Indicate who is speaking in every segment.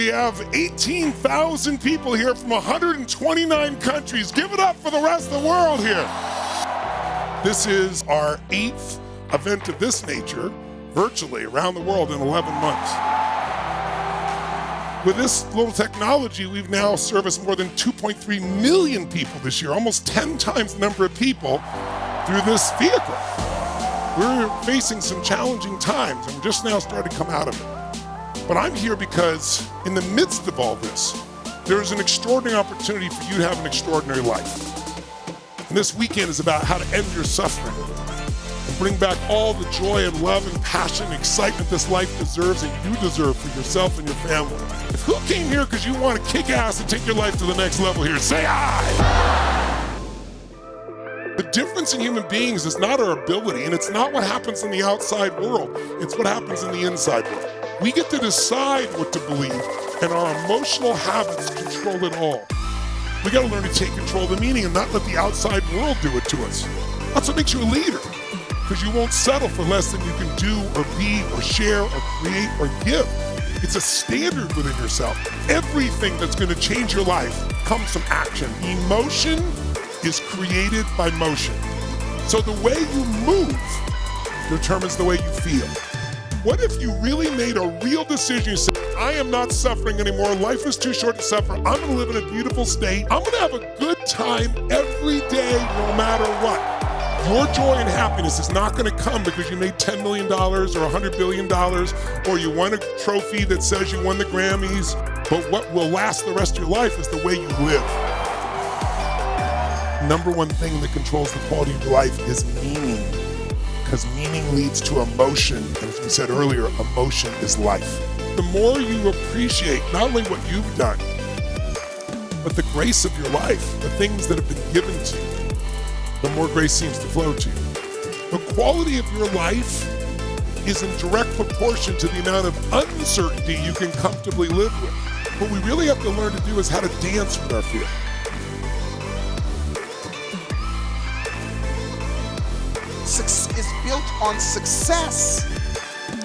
Speaker 1: we have 18,000 people here from 129 countries. Give it up for the rest of the world here. This is our 8th event of this nature, virtually around the world in 11 months. With this little technology, we've now serviced more than 2.3 million people this year, almost 10 times the number of people through this vehicle. We're facing some challenging times, and we're just now starting to come out of it. But I'm here because in the midst of all this, there's an extraordinary opportunity for you to have an extraordinary life. And this weekend is about how to end your suffering and bring back all the joy and love and passion and excitement this life deserves and you deserve for yourself and your family. If who came here because you want to kick ass and take your life to the next level here, say aye. The difference in human beings is not our ability, and it's not what happens in the outside world. It's what happens in the inside world. We get to decide what to believe, and our emotional habits control it all. We got to learn to take control of the meaning and not let the outside world do it to us. That's what makes you a leader, because you won't settle for less than you can do or be or share or create or give. It's a standard within yourself. Everything that's going to change your life comes from action. Emotion is created by motion. So the way you move determines the way you feel. What if you really made a real decision? You said, I am not suffering anymore. Life is too short to suffer. I'm going to live in a beautiful state. I'm going to have a good time every day, no matter what. Your joy and happiness is not going to come because you made $10 million or $100 billion or you won a trophy that says you won the Grammys. But what will last the rest of your life is the way you live. Number one thing that controls the quality of your life is meaning. Because meaning leads to emotion. And as we said earlier, emotion is life. The more you appreciate not only what you've done, but the grace of your life, the things that have been given to you, the more grace seems to flow to you. The quality of your life is in direct proportion to the amount of uncertainty you can comfortably live with. What we really have to learn to do is how to dance with our fear.
Speaker 2: Is built on success.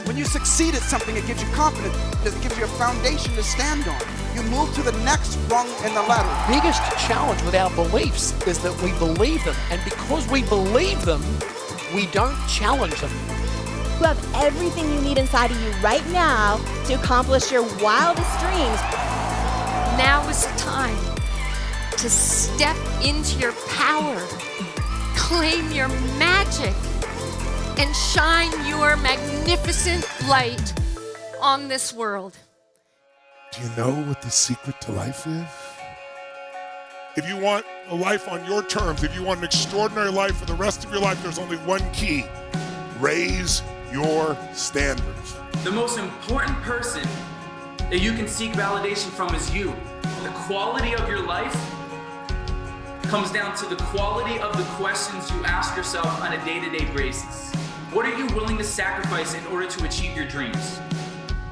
Speaker 2: When you succeed at something, it gives you confidence. It gives you a foundation to stand on. You move to the next rung in the ladder.
Speaker 3: The biggest challenge with our beliefs is that we believe them, and because we believe them, we don't challenge them.
Speaker 4: You have everything you need inside of you right now to accomplish your wildest dreams.
Speaker 5: Now is the time to step into your power, claim your magic, and shine your magnificent light on this world.
Speaker 1: Do you know what the secret to life is? If you want a life on your terms, if you want an extraordinary life for the rest of your life, there's only one key. Raise your standards.
Speaker 6: The most important person that you can seek validation from is you. The quality of your life comes down to the quality of the questions you ask yourself on a day-to-day basis. What are you willing to sacrifice in order to achieve your dreams?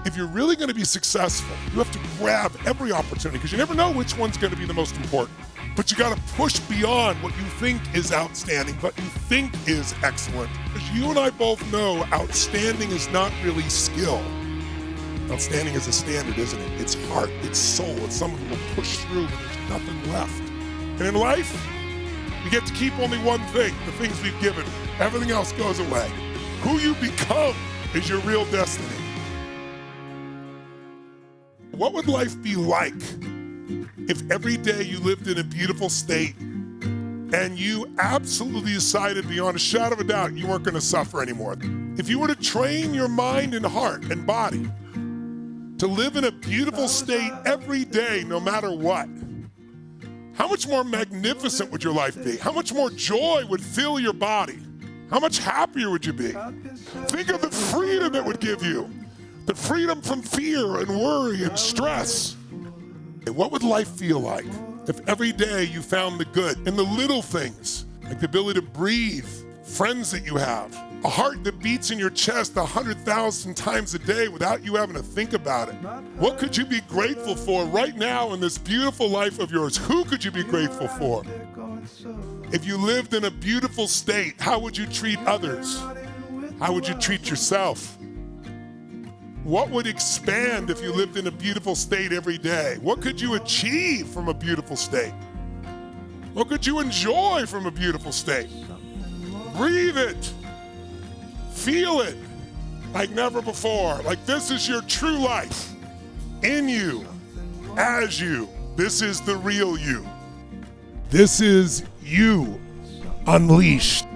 Speaker 1: If you're really going to be successful, you have to grab every opportunity because you never know which one's going to be the most important. But you got to push beyond what you think is outstanding, what you think is excellent. Because you and I both know outstanding is not really skill. Outstanding is a standard, isn't it? It's heart, it's soul, it's someone who will push through when there's nothing left. And in life, we get to keep only one thing, the things we've given. Everything else goes away. Who you become is your real destiny. What would life be like if every day you lived in a beautiful state and you absolutely decided beyond a shadow of a doubt you weren't going to suffer anymore? If you were to train your mind and heart and body to live in a beautiful state every day, no matter what, how much more magnificent would your life be? How much more joy would fill your body? How much happier would you be? Think of the freedom it would give you. The freedom from fear and worry and stress. What would life feel like if every day you found the good in the little things, like the ability to breathe, friends that you have, a heart that beats in your chest 100,000 times a day without you having to think about it? What could you be grateful for right now in this beautiful life of yours? Who could you be grateful for? If you lived in a beautiful state, how would you treat others? How would you treat yourself? What would expand if you lived in a beautiful state every day? What could you achieve from a beautiful state? What could you enjoy from a beautiful state? Breathe it. Feel it like never before. Like this is your true life. In you. As you. This is the real you. This is you unleashed.